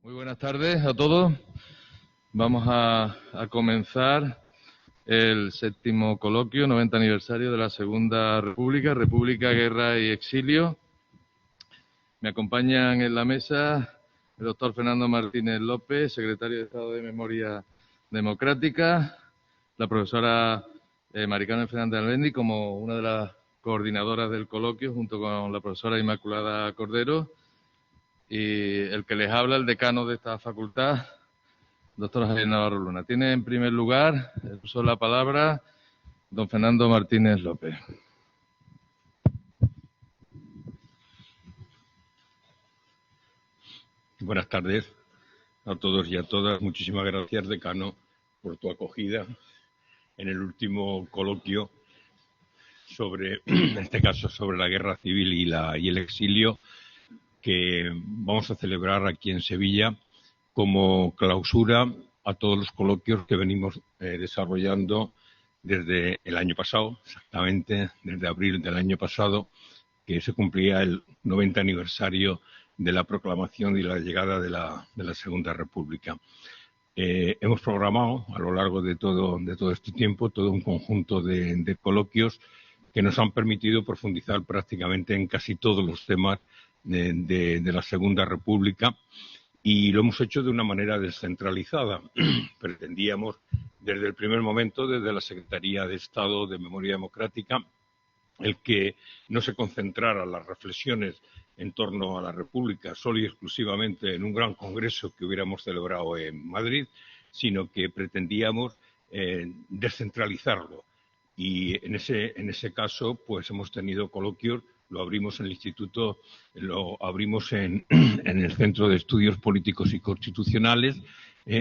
Muy buenas tardes a todos. Vamos a comenzar el séptimo coloquio, 90 aniversario de la Segunda República, República, Guerra y Exilio. Me acompañan en la mesa el doctor Fernando Martínez López, secretario de Estado de Memoria Democrática, la profesora Mari Carmen Fernández Albendi como una de las coordinadoras del coloquio, junto con la profesora Inmaculada Cordero, y el que les habla, el decano de esta facultad, doctor Javier Navarro Luna. Tiene en primer lugar el uso de la palabra don Fernando Martínez López. Buenas tardes a todos y a todas. Muchísimas gracias, decano, por tu acogida en el último coloquio sobre, en este caso, sobre la guerra civil y el exilio, que vamos a celebrar aquí en Sevilla como clausura a todos los coloquios que venimos desarrollando desde el año pasado, exactamente desde abril del año pasado, que se cumplía el 90 aniversario de la proclamación y la llegada de la Segunda República. Hemos programado a lo largo de todo este tiempo todo un conjunto de coloquios que nos han permitido profundizar prácticamente en casi todos los temas de la Segunda República, y lo hemos hecho de una manera descentralizada. Pretendíamos desde el primer momento, desde la Secretaría de Estado de Memoria Democrática, el que no se concentraran las reflexiones en torno a la República solo y exclusivamente en un gran congreso que hubiéramos celebrado en Madrid, sino que pretendíamos descentralizarlo. Y en ese caso, pues hemos tenido coloquios. Lo abrimos en el instituto, lo abrimos en el Centro de Estudios Políticos y Constitucionales,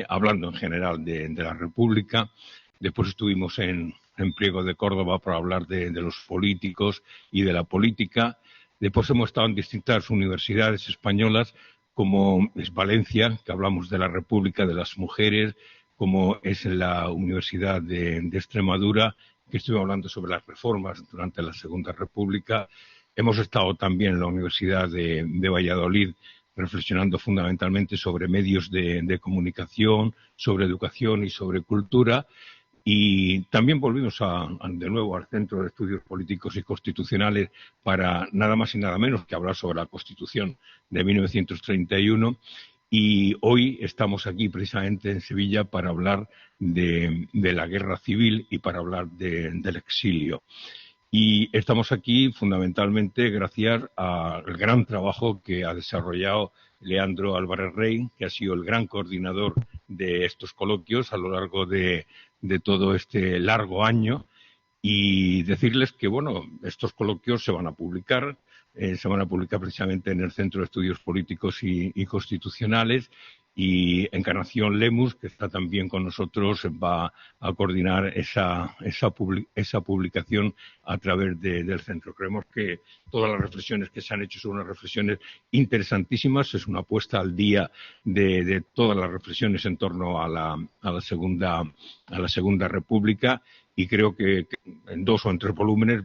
hablando en general de la República. Después estuvimos en Priego de Córdoba para hablar de los políticos y de la política. Después hemos estado en distintas universidades españolas, como es Valencia, que hablamos de la República, de las mujeres, como es la Universidad de Extremadura, que estuve hablando sobre las reformas durante la Segunda República. Hemos estado también en la Universidad de Valladolid, reflexionando fundamentalmente sobre medios de comunicación, sobre educación y sobre cultura. Y también volvimos de nuevo al Centro de Estudios Políticos y Constitucionales para nada más y nada menos que hablar sobre la Constitución de 1931. Y hoy estamos aquí precisamente en Sevilla para hablar de la guerra civil y para hablar del exilio. Y estamos aquí fundamentalmente gracias al gran trabajo que ha desarrollado Leandro Álvarez Rey, que ha sido el gran coordinador de estos coloquios a lo largo de todo este largo año, y decirles que, bueno, estos coloquios se van a publicar precisamente en el Centro de Estudios Políticos y Constitucionales, y Encarnación Lemus, que está también con nosotros, va a coordinar esa publicación a través del centro. Creemos que todas las reflexiones que se han hecho son unas reflexiones interesantísimas. Es una puesta al día de todas las reflexiones en torno a la Segunda República, y creo que en 2 o en 3 volúmenes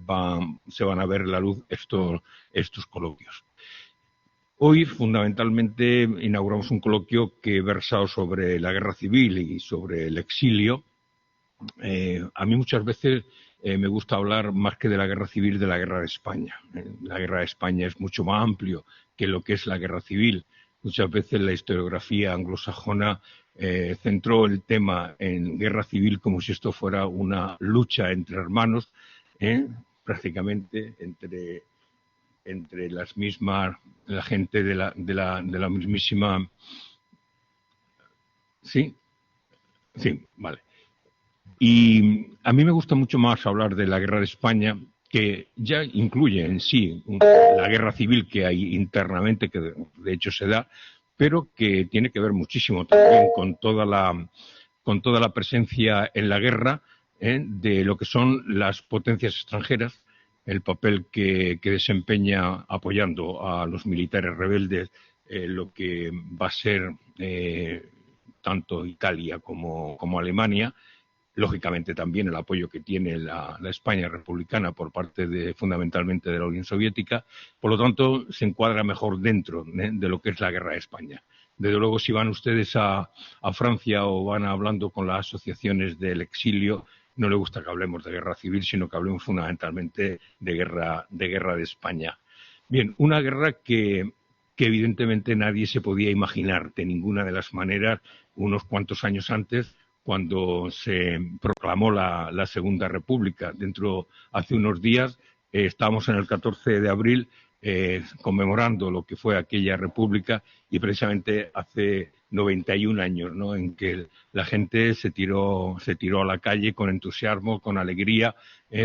se van a ver la luz estos coloquios. Hoy, fundamentalmente, inauguramos un coloquio que versa sobre la guerra civil y sobre el exilio. A mí muchas veces me gusta hablar más que de la guerra civil, de la guerra de España. La guerra de España es mucho más amplio que lo que es la guerra civil. Muchas veces la historiografía anglosajona centró el tema en guerra civil como si esto fuera una lucha entre hermanos, prácticamente entre las mismas, la gente de la mismísima. ¿Sí? Sí, vale. Y a mí me gusta mucho más hablar de la guerra de España, que ya incluye en sí la guerra civil que hay internamente, que de hecho se da, pero que tiene que ver muchísimo también con toda la presencia en la guerra de lo que son las potencias extranjeras, el papel que desempeña apoyando a los militares rebeldes, lo que va a ser tanto Italia como Alemania. Lógicamente también el apoyo que tiene la España republicana por parte fundamentalmente de la Unión Soviética. Por lo tanto, se encuadra mejor dentro de lo que es la guerra de España. Desde luego, si van ustedes a Francia o van hablando con las asociaciones del exilio, no le gusta que hablemos de guerra civil, sino que hablemos fundamentalmente de guerra de España. Bien, una guerra que evidentemente nadie se podía imaginar de ninguna de las maneras unos cuantos años antes, cuando se proclamó la Segunda República. Hace unos días, estábamos en el 14 de abril conmemorando lo que fue aquella república, y precisamente hace 91 años, ¿no?, en que la gente se tiró a la calle con entusiasmo, con alegría,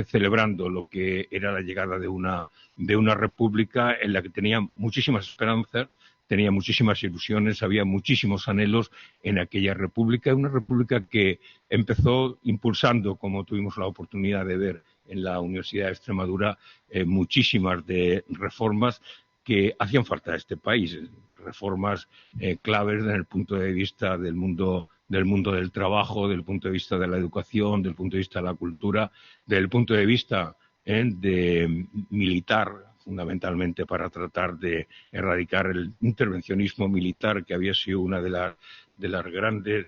celebrando lo que era la llegada de una república en la que tenía muchísimas esperanzas, tenía muchísimas ilusiones, había muchísimos anhelos en aquella república, una república que empezó impulsando, como tuvimos la oportunidad de ver en la Universidad de Extremadura, muchísimas de reformas que hacían falta a este país, reformas claves desde el punto de vista del mundo del trabajo, del punto de vista de la educación, del punto de vista de la cultura, del punto de vista de militar, fundamentalmente para tratar de erradicar el intervencionismo militar, que había sido una de las grandes,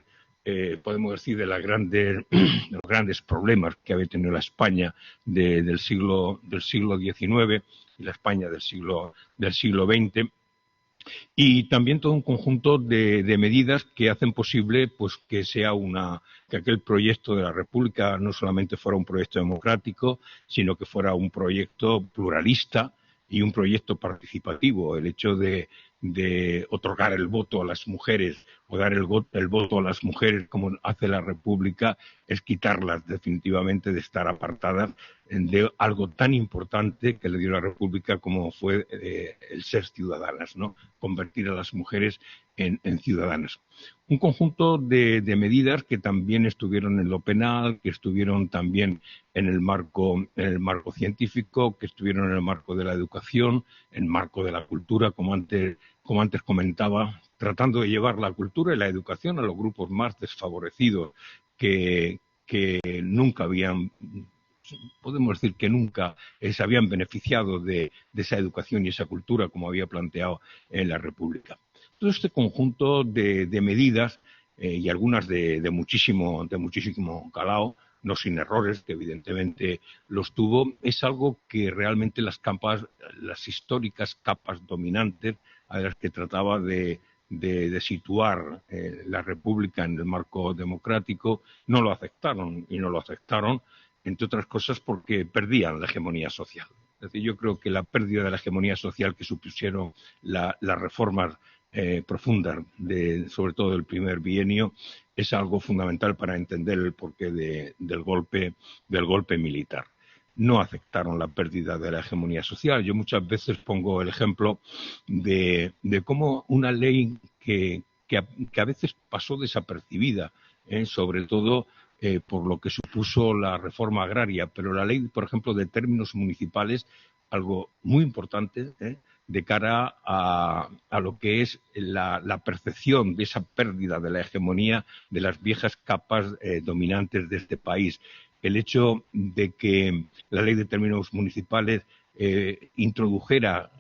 podemos decir, de los grandes problemas que había tenido la España del siglo XIX y la España del siglo XX. Y también todo un conjunto de medidas que hacen posible, pues, que aquel proyecto de la República no solamente fuera un proyecto democrático, sino que fuera un proyecto pluralista y un proyecto participativo. El hecho de otorgar el voto a las mujeres o dar el voto a las mujeres, como hace la República, es quitarlas definitivamente de estar apartadas de algo tan importante que le dio la República como fue el ser ciudadanas, ¿no?, convertir a las mujeres en ciudadanas. Un conjunto de medidas que también estuvieron en lo penal, que estuvieron también en el marco científico, que estuvieron en el marco de la educación, en el marco de la cultura, como antes comentaba, tratando de llevar la cultura y la educación a los grupos más desfavorecidos que nunca podemos decir que nunca se habían beneficiado de esa educación y esa cultura como había planteado en la República. Todo este conjunto de medidas, y algunas de muchísimo calado, no sin errores, que evidentemente los tuvo, es algo que realmente las históricas capas dominantes a las que trataba de situar la República en el marco democrático, no lo aceptaron, y no lo aceptaron, entre otras cosas, porque perdían la hegemonía social. Es decir, yo creo que la pérdida de la hegemonía social que supusieron las reformas profundas, sobre todo del primer bienio, es algo fundamental para entender el porqué del golpe militar. No aceptaron la pérdida de la hegemonía social. Yo muchas veces pongo el ejemplo de cómo una ley que a veces pasó desapercibida, sobre todo por lo que supuso la reforma agraria, pero la ley, por ejemplo, de términos municipales, algo muy importante de cara a lo que es la percepción de esa pérdida de la hegemonía de las viejas capas dominantes de este país. El hecho de que la ley de términos municipales introdujera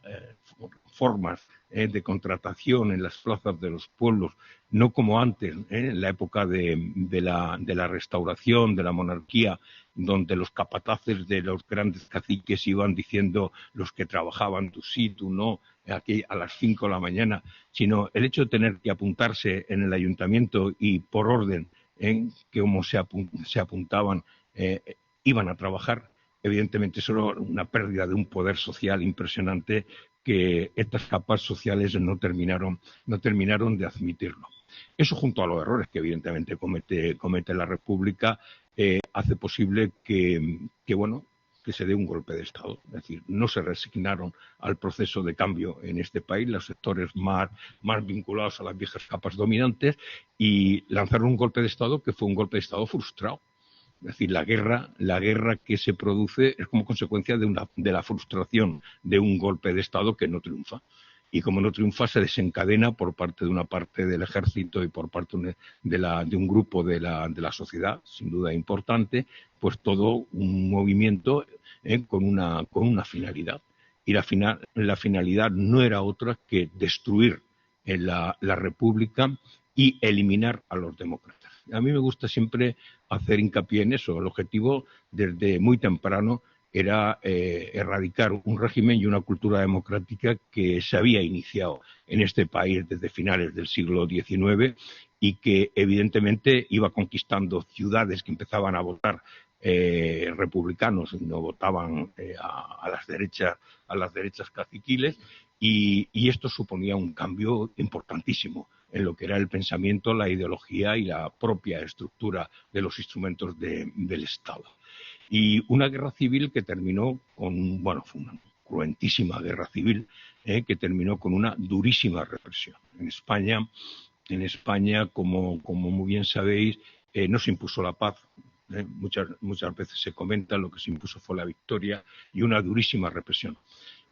formas de contratación en las plazas de los pueblos, no como antes, en la época de la restauración, de la monarquía, donde los capataces de los grandes caciques iban diciendo los que trabajaban, tú sí, tú no, aquí a las 5 de la mañana, sino el hecho de tener que apuntarse en el ayuntamiento y por orden, que como se apuntaban, iban a trabajar. Evidentemente, solo una pérdida de un poder social impresionante que estas capas sociales no terminaron de admitirlo. Eso, junto a los errores que evidentemente comete la República, hace posible que se dé un golpe de Estado. Es decir, no se resignaron al proceso de cambio en este país los sectores más vinculados a las viejas capas dominantes, y lanzaron un golpe de Estado que fue un golpe de Estado frustrado. Es decir, la guerra que se produce es como consecuencia de la frustración de un golpe de Estado que no triunfa. Y como no triunfa, se desencadena por parte de una parte del ejército y por parte de un grupo de la sociedad, sin duda importante, pues todo un movimiento con una finalidad. Y la finalidad no era otra que destruir la República y eliminar a los demócratas. A mí me gusta siempre hacer hincapié en eso. El objetivo desde muy temprano era erradicar un régimen y una cultura democrática que se había iniciado en este país desde finales del siglo XIX y que evidentemente iba conquistando ciudades que empezaban a votar republicanos y no votaban a las derechas caciquiles y esto suponía un cambio importantísimo en lo que era el pensamiento, la ideología y la propia estructura de los instrumentos del Estado. Y una guerra civil que terminó con, bueno, fue una cruentísima guerra civil que terminó con una durísima represión. En España, como muy bien sabéis, no se impuso la paz. Muchas veces se comenta, lo que se impuso fue la victoria y una durísima represión.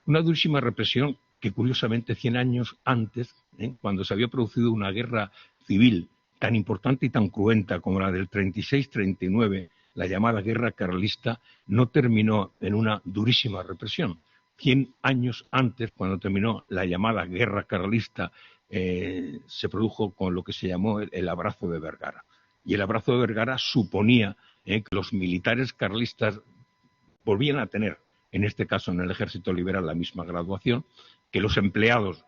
Una durísima represión que, curiosamente, 100 años antes, cuando se había producido una guerra civil tan importante y tan cruenta como la del 36-39, la llamada guerra carlista, no terminó en una durísima represión. 100 años antes, cuando terminó la llamada guerra carlista, se produjo con lo que se llamó el abrazo de Vergara. Y el abrazo de Vergara suponía que los militares carlistas volvían a tener, en este caso en el Ejército Liberal, la misma graduación, que los empleados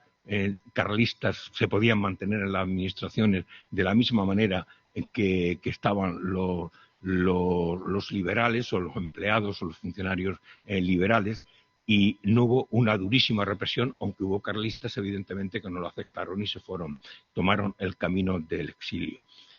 carlistas se podían mantener en las administraciones de la misma manera que estaban los liberales o los empleados o los funcionarios liberales, y no hubo una durísima represión, aunque hubo carlistas evidentemente que no lo aceptaron y se fueron, tomaron el camino del exilio.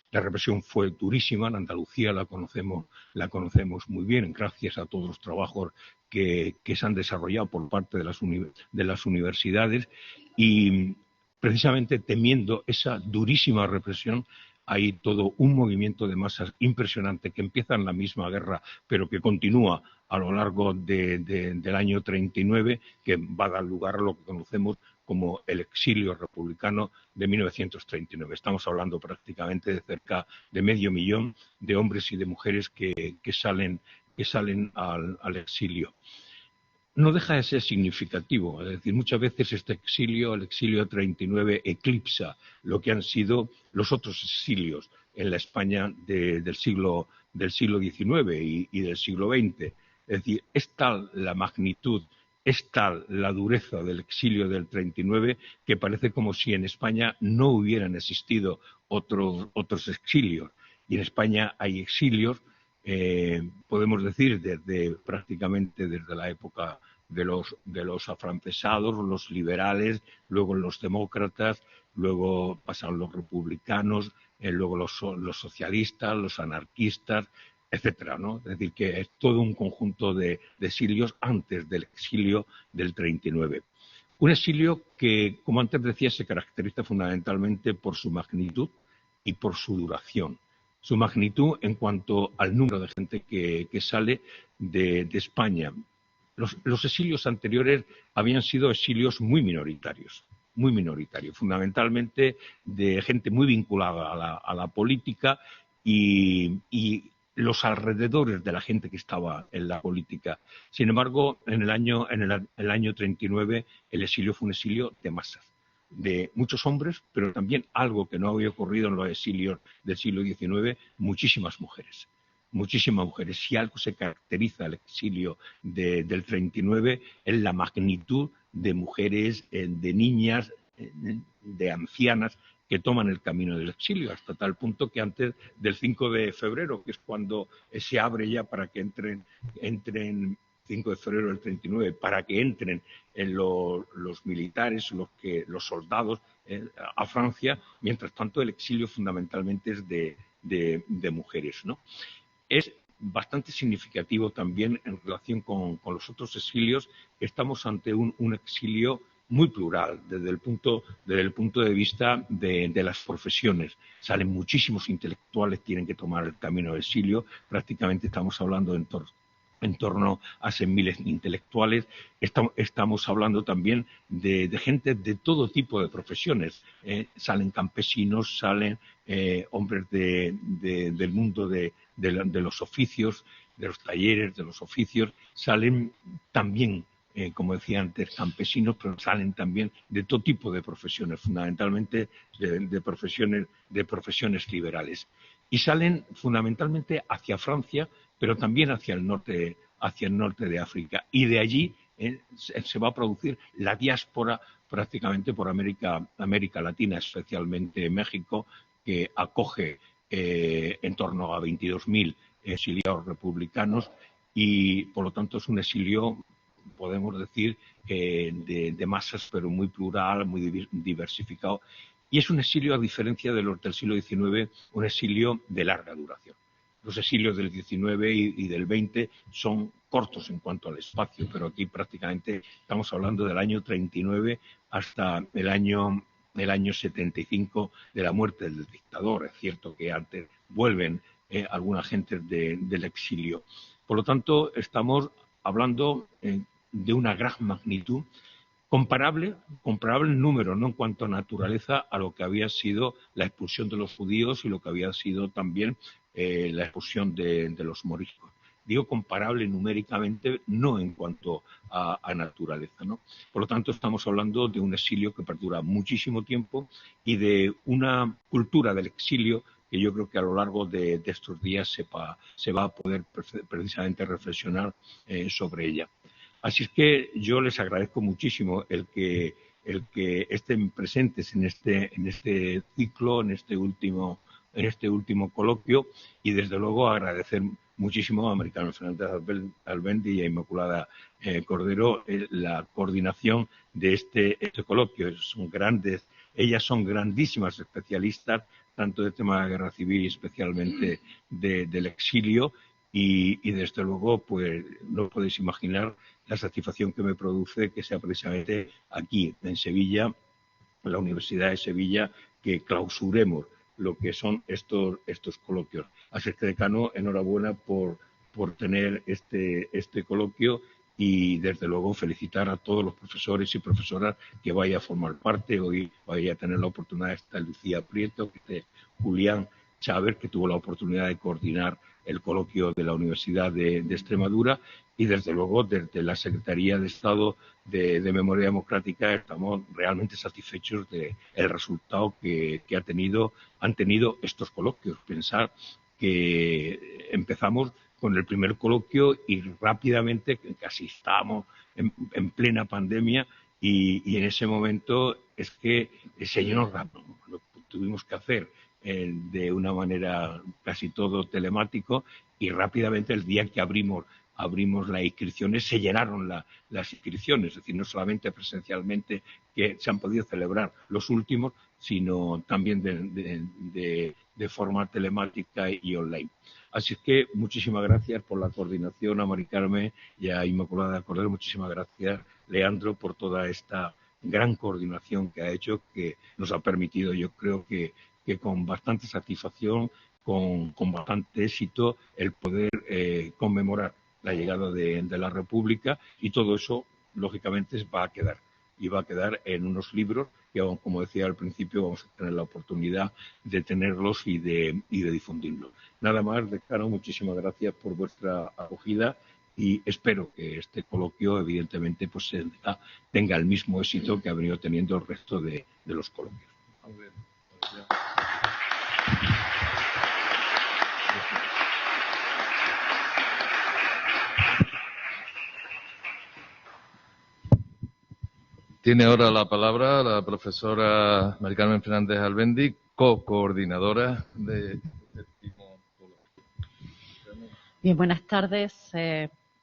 La represión fue durísima, en Andalucía la conocemos muy bien, gracias a todos los trabajos que se han desarrollado por parte de las universidades, y precisamente temiendo esa durísima represión hay todo un movimiento de masas impresionante que empieza en la misma guerra, pero que continúa a lo largo del año 39, que va a dar lugar a lo que conocemos como el exilio republicano de 1939. Estamos hablando prácticamente de cerca de 500.000 de hombres y de mujeres que salen al exilio. No deja de ser significativo, es decir, muchas veces este exilio, el exilio 39, eclipsa lo que han sido los otros exilios en la España del siglo XIX y del siglo XX. Es decir, es tal la magnitud, es tal la dureza del exilio del 39 que parece como si en España no hubieran existido otros exilios. Y en España hay exilios, podemos decir, prácticamente desde la época de los afrancesados, los liberales, luego los demócratas, luego pasan los republicanos, luego los socialistas, los anarquistas, etcétera, ¿no? Es decir, que es todo un conjunto de exilios antes del exilio del 39. Un exilio que, como antes decía, se caracteriza fundamentalmente por su magnitud y por su duración. Su magnitud en cuanto al número de gente que sale de España. Los exilios anteriores habían sido exilios muy minoritarios, fundamentalmente de gente muy vinculada a la política y los alrededores de la gente que estaba en la política. Sin embargo, en el año 39 el exilio fue un exilio de masas, de muchos hombres, pero también algo que no había ocurrido en los exilios del siglo XIX, muchísimas mujeres. Muchísimas mujeres. Si algo se caracteriza el exilio del 39 es la magnitud de mujeres, de niñas, de ancianas que toman el camino del exilio, hasta tal punto que antes del 5 de febrero, que es cuando se abre ya para que entren 5 de febrero del 39, para que entren en los militares, los soldados a Francia, mientras tanto el exilio fundamentalmente es de mujeres, ¿no? Es bastante significativo también en relación con los otros exilios. Estamos ante un exilio muy plural desde el punto de vista de las profesiones. Salen muchísimos intelectuales, tienen que tomar el camino del exilio. Prácticamente estamos hablando en torno a 100.000 intelectuales. Estamos hablando también de gente de todo tipo de profesiones. Salen campesinos, salen hombres del mundo de los oficios, de los talleres, de los oficios. Salen también como decía antes, campesinos, pero salen también de todo tipo de profesiones, fundamentalmente de profesiones liberales. Y salen fundamentalmente hacia Francia, pero también hacia el norte de África. Y de allí se va a producir la diáspora prácticamente por América Latina, especialmente México, que acoge en torno a 22.000 exiliados republicanos y, por lo tanto, es un exilio, podemos decir, de masas, pero muy plural, muy diversificado. Y es un exilio, a diferencia de los del siglo XIX, un exilio de larga duración. Los exilios del XIX y del XX son cortos en cuanto al espacio, pero aquí prácticamente estamos hablando del año 39 hasta el año 75 de la muerte del dictador. Es cierto que antes vuelven alguna gente del exilio. Por lo tanto, estamos hablando de una gran magnitud, comparable en número, no en cuanto a naturaleza, a lo que había sido la expulsión de los judíos y lo que había sido también la expulsión de los moriscos. Digo comparable numéricamente, no en cuanto a naturaleza, ¿no? Por lo tanto, estamos hablando de un exilio que perdura muchísimo tiempo y de una cultura del exilio que yo creo que a lo largo de estos días se va a poder precisamente reflexionar sobre ella. Así es que yo les agradezco muchísimo el que estén presentes en este ciclo, en este último coloquio, y desde luego agradecer muchísimo a Mari Carmen Fernández Albendi y a Inmaculada Cordero la coordinación de este coloquio. Ellas son grandísimas especialistas, tanto de tema de guerra civil y especialmente del exilio, y desde luego pues no podéis imaginar la satisfacción que me produce que sea precisamente aquí, en Sevilla, en la Universidad de Sevilla, que clausuremos lo que son estos coloquios. Así que, decano, enhorabuena por tener este coloquio y, desde luego, felicitar a todos los profesores y profesoras que vaya a formar parte. Hoy vaya a tener la oportunidad de estar Lucía Prieto, que esté Julián Chávez, que tuvo la oportunidad de coordinar el coloquio de la Universidad de Extremadura, y desde luego desde la Secretaría de Estado de Memoria Democrática estamos realmente satisfechos del resultado que han tenido estos coloquios. Pensar que empezamos con el primer coloquio y rápidamente, casi estábamos en plena pandemia, y en ese momento es que se llenó rápido. Lo tuvimos que hacer de una manera casi todo telemático, y rápidamente el día que abrimos las inscripciones se llenaron las inscripciones, es decir, no solamente presencialmente, que se han podido celebrar los últimos, sino también de forma telemática y online. Así es que muchísimas gracias por la coordinación a Mari Carmen y a Inmaculada Cordero. Muchísimas gracias, Leandro, por toda esta gran coordinación que ha hecho, que nos ha permitido, yo creo que con bastante satisfacción, con bastante éxito, el poder conmemorar la llegada de la República, y todo eso, lógicamente, va a quedar. Y va a quedar en unos libros que, como decía al principio, vamos a tener la oportunidad de tenerlos y de difundirlos. Nada más, decano, muchísimas gracias por vuestra acogida, y espero que este coloquio, evidentemente, pues tenga el mismo éxito que ha venido teniendo el resto de los coloquios. Tiene ahora la palabra la profesora Mari Carmen Fernández Albendi, co-coordinadora de séptimo coloquio. Bien, buenas tardes.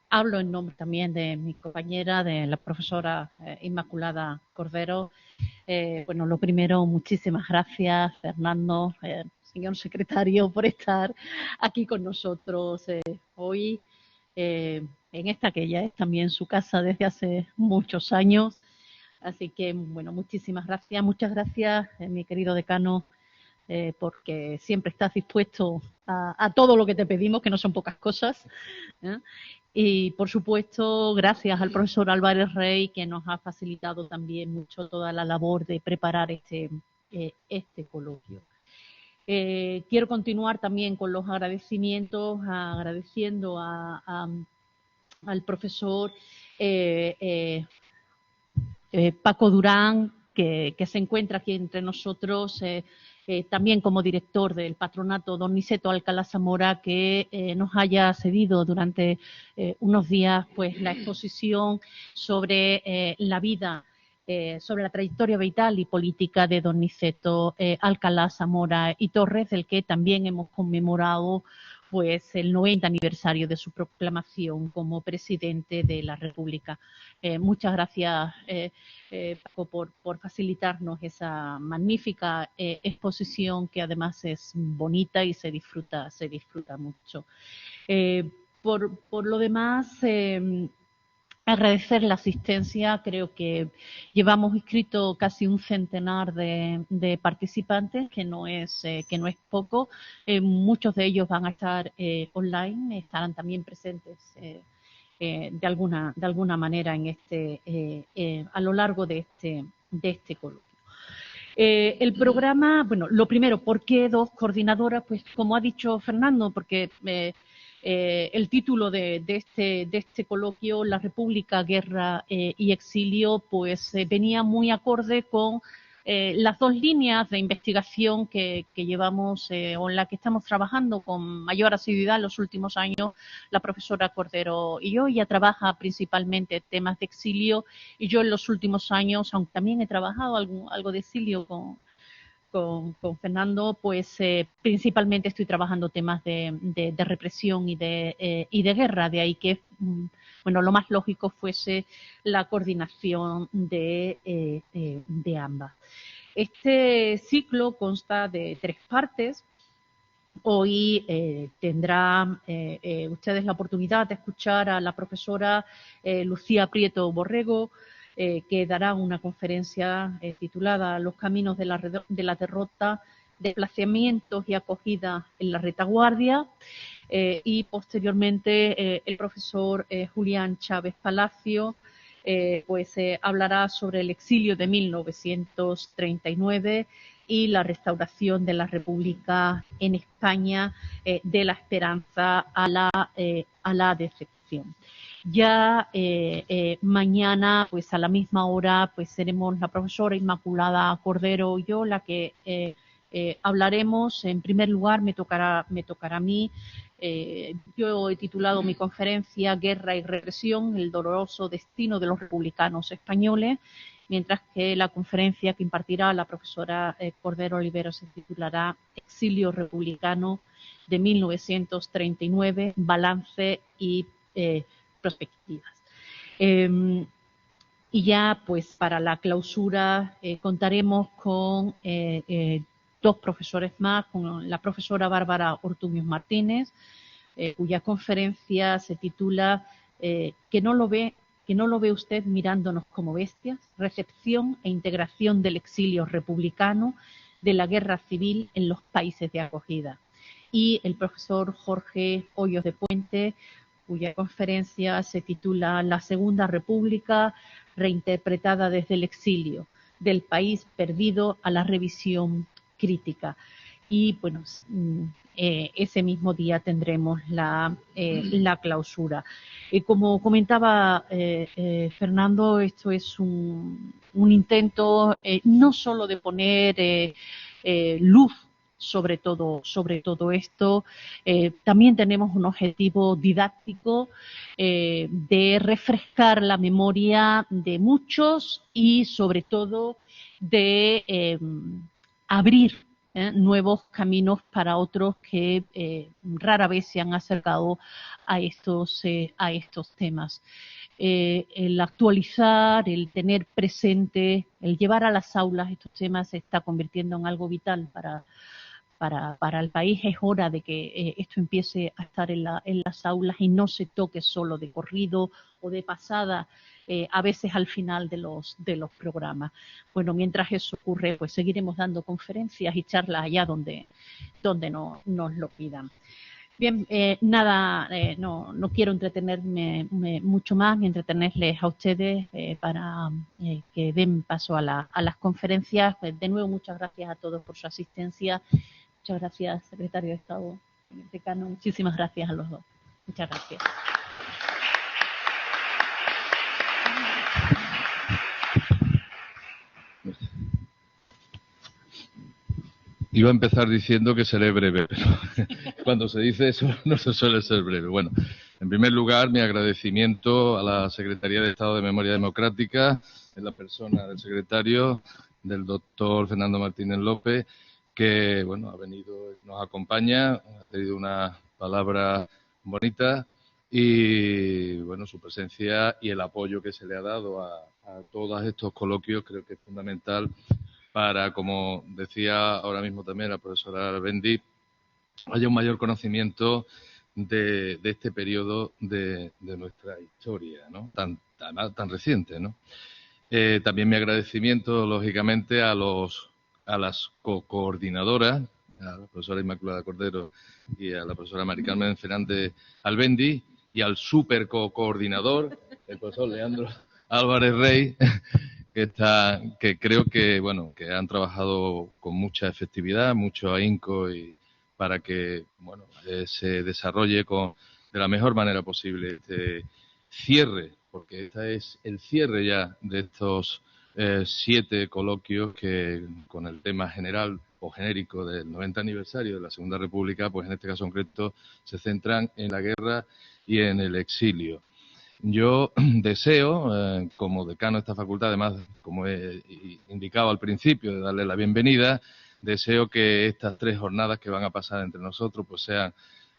Hablo en nombre también de mi compañera, de la profesora Inmaculada Cordero. Bueno, lo primero, muchísimas gracias, Fernando, señor secretario, por estar aquí con nosotros hoy, en esta que ya es también su casa desde hace muchos años. Así que, bueno, muchísimas gracias. Muchas gracias, mi querido decano, porque siempre estás dispuesto a todo lo que te pedimos, que no son pocas cosas. Y, por supuesto, gracias al profesor Álvarez Rey, que nos ha facilitado también mucho toda la labor de preparar este coloquio. Quiero continuar también con los agradecimientos, agradeciendo al profesor Paco Durán, que se encuentra aquí entre nosotros, también como director del patronato Don Niceto Alcalá Zamora, que nos haya cedido durante unos días pues la exposición sobre la vida, sobre la trayectoria vital y política de Don Niceto Alcalá Zamora y Torres, del que también hemos conmemorado pues el 90 aniversario de su proclamación como presidente de la República. Muchas gracias, Paco, por facilitarnos esa magnífica exposición, que además es bonita y se disfruta mucho. Por lo demás, agradecer la asistencia. Creo que llevamos inscrito casi un centenar de participantes, que no es poco. Muchos de ellos van a estar online, estarán también presentes de alguna manera en a lo largo de este coloquio. El programa, bueno, lo primero, ¿por qué dos coordinadoras? Pues como ha dicho Fernando, porque el título de este coloquio, La República, Guerra y Exilio, pues venía muy acorde con las dos líneas de investigación que llevamos o en la que estamos trabajando con mayor asiduidad en los últimos años, la profesora Cordero y yo. Ella trabaja principalmente temas de exilio, y yo en los últimos años, aunque también he trabajado algo de exilio con Fernando, pues principalmente estoy trabajando temas de represión y de guerra. De ahí que bueno, lo más lógico fuese la coordinación de ambas. Este ciclo consta de 3 partes. Hoy tendrán ustedes la oportunidad de escuchar a la profesora Lucía Prieto Borrego, que dará una conferencia titulada Los caminos de la derrota, desplazamientos y acogida en la retaguardia, y posteriormente el profesor Julián Chávez Palacio pues hablará sobre el exilio de 1939 y la restauración de la República en España, de la esperanza a la decepción. Ya mañana, pues a la misma hora, pues seremos la profesora Inmaculada Cordero y yo la que hablaremos. En primer lugar, me tocará a mí. Yo he titulado mi conferencia Guerra y represión, el doloroso destino de los republicanos españoles, mientras que la conferencia que impartirá la profesora Cordero Olivero se titulará Exilio republicano de 1939, balance y perspectivas. Y ya pues para la clausura contaremos con 2 profesores más, con la profesora Bárbara Ortuños Martínez, cuya conferencia se titula que no lo ve usted mirándonos como bestias, recepción e integración del exilio republicano de la guerra civil en los países de acogida. Y el profesor Jorge Hoyos de Puente, cuya conferencia se titula La Segunda República, reinterpretada desde el exilio, del país perdido a la revisión crítica. Y bueno, ese mismo día tendremos la clausura. Como comentaba Fernando, esto es un intento no solo de poner luz sobre todo esto, también tenemos un objetivo didáctico de refrescar la memoria de muchos y sobre todo de abrir nuevos caminos para otros que rara vez se han acercado a estos temas. El actualizar, el tener presente, el llevar a las aulas estos temas se está convirtiendo en algo vital para el país. Es hora de que esto empiece a estar en las aulas y no se toque solo de corrido o de pasada, a veces al final de los programas. Bueno, mientras eso ocurre, pues seguiremos dando conferencias y charlas allá donde nos lo pidan. Bien, no quiero entretenerme mucho más ni entretenerles a ustedes para que den paso a las conferencias. De nuevo, muchas gracias a todos por su asistencia. Muchas gracias, secretario de Estado, decano. Muchísimas gracias a los dos. Muchas gracias. Iba a empezar diciendo que seré breve, pero cuando se dice eso no se suele ser breve. Bueno, en primer lugar, mi agradecimiento a la Secretaría de Estado de Memoria Democrática, en la persona del secretario, del doctor Fernando Martínez López, que bueno, ha venido, nos acompaña, ha tenido una palabra bonita y bueno, su presencia y el apoyo que se le ha dado a todos estos coloquios creo que es fundamental para, como decía ahora mismo también la profesora Bendy, haya un mayor conocimiento de este periodo de nuestra historia, ¿no? Tan reciente, ¿no? También mi agradecimiento, lógicamente, a las coordinadoras, a la profesora Inmaculada Cordero y a la profesora Mari Carmen Fernández Albendi, y al super coordinador, el profesor Leandro Álvarez Rey, que creo que bueno, que han trabajado con mucha efectividad, mucho ahínco, y para que bueno, se desarrolle de la mejor manera posible este cierre, porque este es el cierre ya de estos 7 coloquios que, con el tema general o genérico del 90 aniversario de la Segunda República, pues en este caso concreto se centran en la guerra y en el exilio. Yo deseo, como decano de esta facultad, además, como he indicado al principio, de darle la bienvenida, deseo que estas 3 jornadas que van a pasar entre nosotros pues sean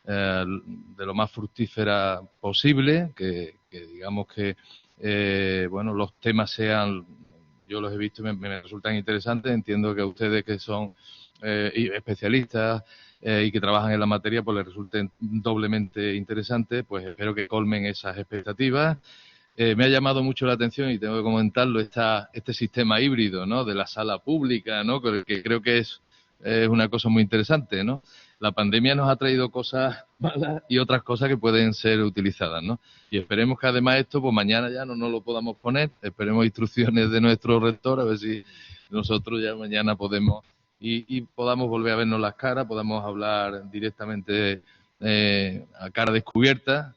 de lo más fructífera posible, que digamos que bueno, los temas sean, yo los he visto y me resultan interesantes, entiendo que a ustedes que son especialistas y que trabajan en la materia, pues les resulten doblemente interesantes, pues espero que colmen esas expectativas. Me ha llamado mucho la atención, y tengo que comentarlo, este sistema híbrido, ¿no?, de la sala pública, ¿no?, que creo que es una cosa muy interesante, ¿no? La pandemia nos ha traído cosas malas y otras cosas que pueden ser utilizadas, ¿no? Y esperemos que además esto, pues mañana ya no lo podamos poner, esperemos instrucciones de nuestro rector, a ver si nosotros ya mañana podemos y podamos volver a vernos las caras, podamos hablar directamente a cara descubierta,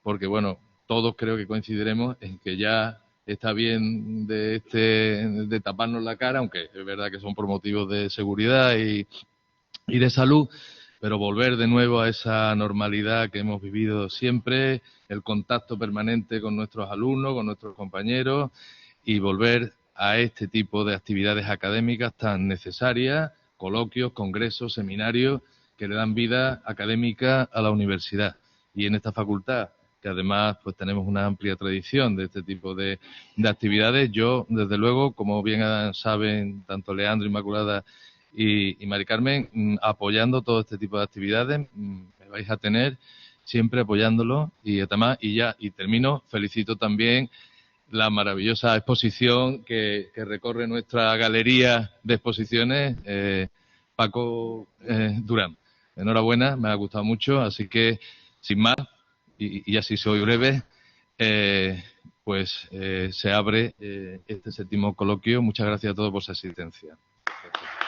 porque bueno, todos creo que coincidiremos en que ya está bien de taparnos la cara, aunque es verdad que son por motivos de seguridad y de salud, pero volver de nuevo a esa normalidad que hemos vivido siempre, el contacto permanente con nuestros alumnos, con nuestros compañeros, y volver a este tipo de actividades académicas tan necesarias, coloquios, congresos, seminarios, que le dan vida académica a la universidad. Y en esta facultad, que además pues tenemos una amplia tradición de este tipo de actividades, yo, desde luego, como bien saben tanto Leandro, Inmaculada y Mari Carmen, apoyando todo este tipo de actividades, me vais a tener siempre apoyándolo, y además, y termino, felicito también la maravillosa exposición que recorre nuestra galería de exposiciones, Paco Durán. Enhorabuena, me ha gustado mucho, así que, sin más, y así soy breve, pues se abre este 7º coloquio. Muchas gracias a todos por su asistencia. Gracias.